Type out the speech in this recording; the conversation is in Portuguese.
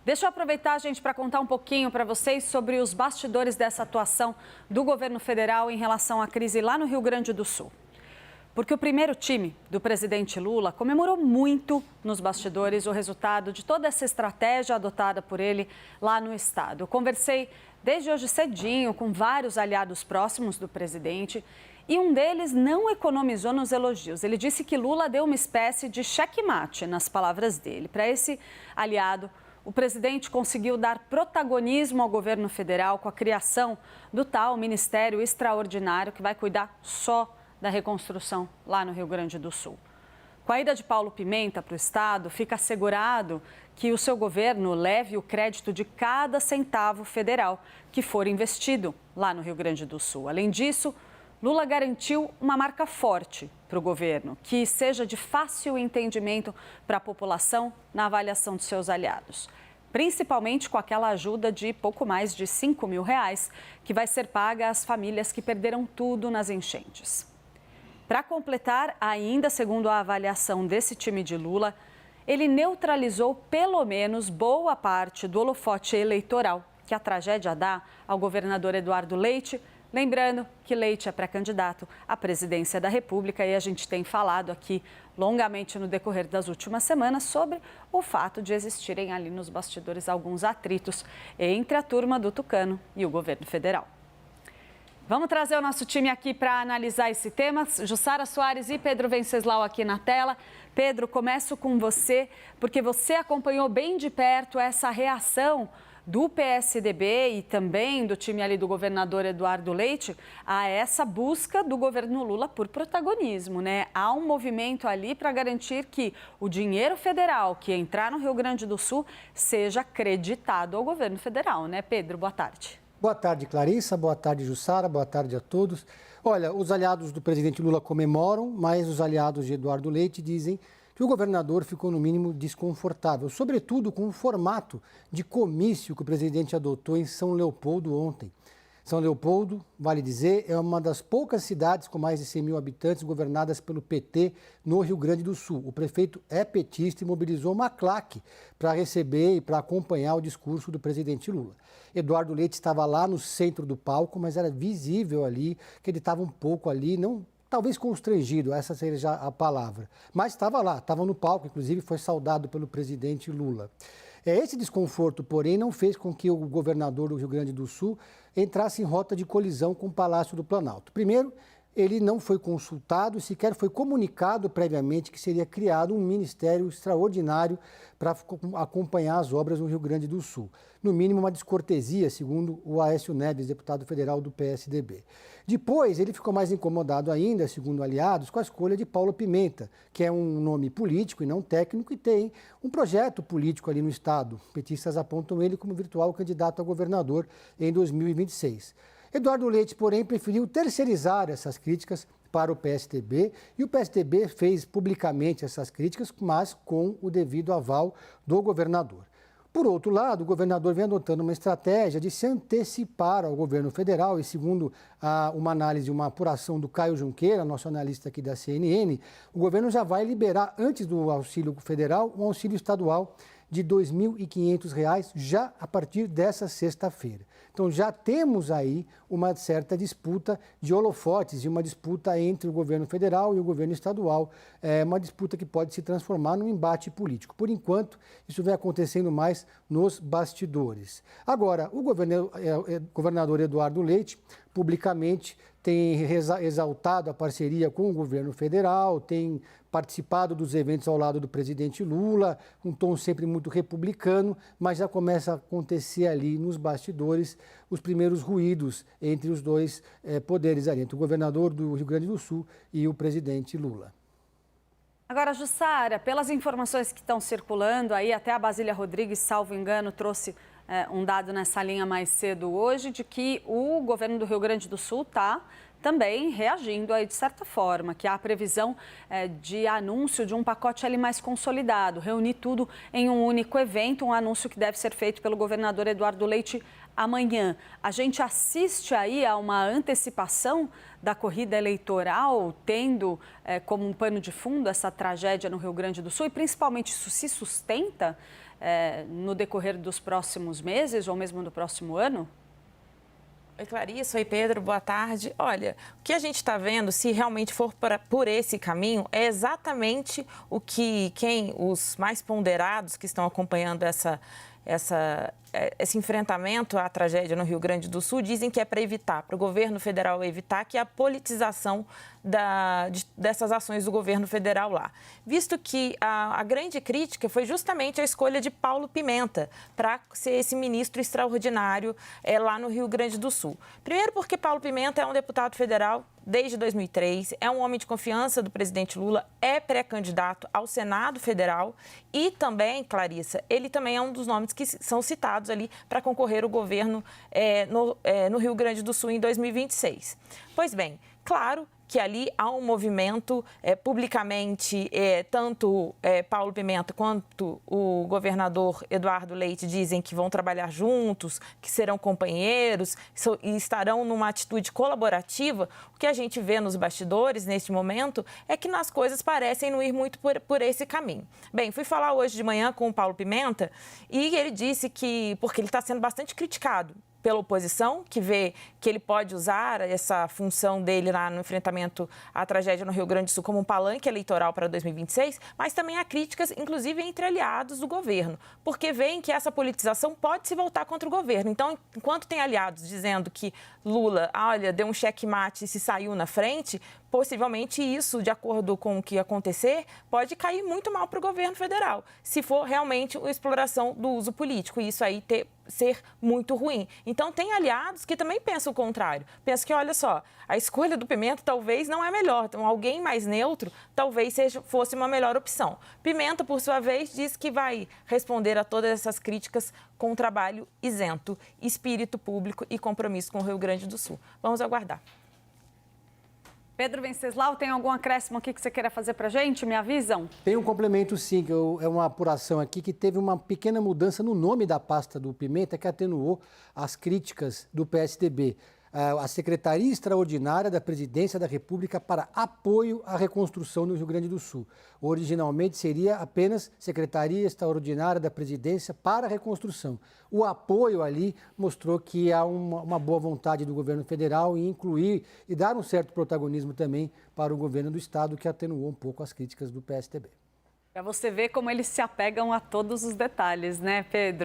Deixa eu aproveitar, gente, para contar um pouquinho para vocês sobre os bastidores dessa atuação do governo federal em relação à crise lá no Rio Grande do Sul. Porque o primeiro time do presidente Lula comemorou muito nos bastidores o resultado de toda essa estratégia adotada por ele lá no estado. Eu conversei desde hoje cedinho com vários aliados próximos do presidente e um deles não economizou nos elogios. Ele disse que Lula deu uma espécie de checkmate, nas palavras dele. Para esse aliado, o presidente conseguiu dar protagonismo ao governo federal com a criação do tal Ministério Extraordinário que vai cuidar só da reconstrução lá no Rio Grande do Sul. Com a ida de Paulo Pimenta para o estado, fica assegurado que o seu governo leve o crédito de cada centavo federal que for investido lá no Rio Grande do Sul. Além disso, Lula garantiu uma marca forte para o governo, que seja de fácil entendimento para a população na avaliação de seus aliados. Principalmente com aquela ajuda de pouco mais de R$5 mil, que vai ser paga às famílias que perderam tudo nas enchentes. Para completar, ainda segundo a avaliação desse time de Lula, ele neutralizou pelo menos boa parte do holofote eleitoral que a tragédia dá ao governador Eduardo Leite. Lembrando que Leite é pré-candidato à presidência da República e a gente tem falado aqui longamente no decorrer das últimas semanas sobre o fato de existirem ali nos bastidores alguns atritos entre a turma do Tucano e o governo federal. Vamos trazer o nosso time aqui para analisar esse tema. Jussara Soares e Pedro Venceslau aqui na tela. Pedro, começo com você, porque você acompanhou bem de perto essa reação do PSDB e também do time ali do governador Eduardo Leite a essa busca do governo Lula por protagonismo, né? Há um movimento ali para garantir que o dinheiro federal que entrar no Rio Grande do Sul seja creditado ao governo federal, né, Pedro? Boa tarde. Boa tarde, Clarissa. Boa tarde, Jussara. Boa tarde a todos. Olha, os aliados do presidente Lula comemoram, mas os aliados de Eduardo Leite dizem que o governador ficou, no mínimo, desconfortável, sobretudo com o formato de comício que o presidente adotou em São Leopoldo ontem. São Leopoldo, vale dizer, é uma das poucas cidades com mais de 100 mil habitantes governadas pelo PT no Rio Grande do Sul. O prefeito é petista e mobilizou uma claque para receber e para acompanhar o discurso do presidente Lula. Eduardo Leite estava lá no centro do palco, mas era visível ali que ele estava um pouco ali, não... talvez constrangido, essa seja a palavra, mas estava lá, estava no palco, inclusive foi saudado pelo presidente Lula. Esse desconforto, porém, não fez com que o governador do Rio Grande do Sul entrasse em rota de colisão com o Palácio do Planalto. Primeiro, ele não foi consultado, sequer foi comunicado previamente que seria criado um ministério extraordinário para acompanhar as obras no Rio Grande do Sul. No mínimo, uma descortesia, segundo o Aécio Neves, deputado federal do PSDB. Depois, ele ficou mais incomodado ainda, segundo aliados, com a escolha de Paulo Pimenta, que é um nome político e não técnico e tem um projeto político ali no estado. Petistas apontam ele como virtual candidato a governador em 2026. Eduardo Leite, porém, preferiu terceirizar essas críticas para o PSDB e o PSDB fez publicamente essas críticas, mas com o devido aval do governador. Por outro lado, o governador vem adotando uma estratégia de se antecipar ao governo federal e, segundo uma análise, uma apuração do Caio Junqueira, nosso analista aqui da CNN, o governo já vai liberar, antes do auxílio federal, um auxílio estadual de R$ 2.500 já a partir dessa sexta-feira. Então já temos aí uma certa disputa de holofotes e uma disputa entre o governo federal e o governo estadual, uma disputa que pode se transformar num embate político. Por enquanto, isso vem acontecendo mais nos bastidores. Agora, o governador Eduardo Leite, publicamente, tem exaltado a parceria com o governo federal, tem participado dos eventos ao lado do presidente Lula, um tom sempre muito republicano, mas já começa a acontecer ali nos bastidores os primeiros ruídos entre os dois poderes ali, entre o governador do Rio Grande do Sul e o presidente Lula. Agora, Jussara, pelas informações que estão circulando aí, até a Basília Rodrigues, salvo engano, trouxe um dado nessa linha mais cedo hoje, de que o governo do Rio Grande do Sul está também reagindo aí de certa forma, que há a previsão de anúncio de um pacote ali mais consolidado, reunir tudo em um único evento, um anúncio que deve ser feito pelo governador Eduardo Leite amanhã. A gente assiste aí a uma antecipação da corrida eleitoral, tendo como um pano de fundo essa tragédia no Rio Grande do Sul, e principalmente isso se sustenta no decorrer dos próximos meses ou mesmo do próximo ano? Oi, Clarissa. Oi, Pedro. Boa tarde. Olha, o que a gente está vendo, se realmente for por esse caminho, é exatamente o que os mais ponderados que estão acompanhando esse enfrentamento à tragédia no Rio Grande do Sul dizem que é para evitar, para o governo federal evitar que a politização dessas ações do governo federal lá. Visto que a grande crítica foi justamente a escolha de Paulo Pimenta para ser esse ministro extraordinário lá no Rio Grande do Sul. Primeiro porque Paulo Pimenta é um deputado federal desde 2003, é um homem de confiança do presidente Lula, é pré-candidato ao Senado Federal e também, Clarissa, ele também é um dos nomes que são citados ali para concorrer ao governo no Rio Grande do Sul em 2026. Pois bem, claro que ali há um movimento publicamente, tanto Paulo Pimenta quanto o governador Eduardo Leite dizem que vão trabalhar juntos, que serão companheiros e estarão numa atitude colaborativa. O que a gente vê nos bastidores neste momento é que as coisas parecem não ir muito por esse caminho. Bem, fui falar hoje de manhã com o Paulo Pimenta e ele disse que, porque ele está sendo bastante criticado pela oposição, que vê que ele pode usar essa função dele lá no enfrentamento à tragédia no Rio Grande do Sul como um palanque eleitoral para 2026, mas também há críticas, inclusive entre aliados do governo, porque veem que essa politização pode se voltar contra o governo. Então, enquanto tem aliados dizendo que Lula, olha, deu um checkmate e se saiu na frente, possivelmente isso, de acordo com o que acontecer, pode cair muito mal para o governo federal, se for realmente uma exploração do uso político, e isso aí ser muito ruim. Então, tem aliados que também pensam o contrário. Pensam que, olha só, a escolha do Pimenta talvez não é melhor. Então, alguém mais neutro talvez fosse uma melhor opção. Pimenta, por sua vez, diz que vai responder a todas essas críticas com um trabalho isento, espírito público e compromisso com o Rio Grande do Sul. Vamos aguardar. Pedro Venceslau, tem algum acréscimo aqui que você queira fazer para a gente? Me avisam? Tem um complemento, sim, que é uma apuração aqui que teve uma pequena mudança no nome da pasta do Pimenta que atenuou as críticas do PSDB. A Secretaria Extraordinária da Presidência da República para Apoio à Reconstrução no Rio Grande do Sul. Originalmente seria apenas Secretaria Extraordinária da Presidência para a Reconstrução. O apoio ali mostrou que há uma boa vontade do governo federal em incluir e dar um certo protagonismo também para o governo do estado, que atenuou um pouco as críticas do PSDB. Para você ver como eles se apegam a todos os detalhes, né, Pedro?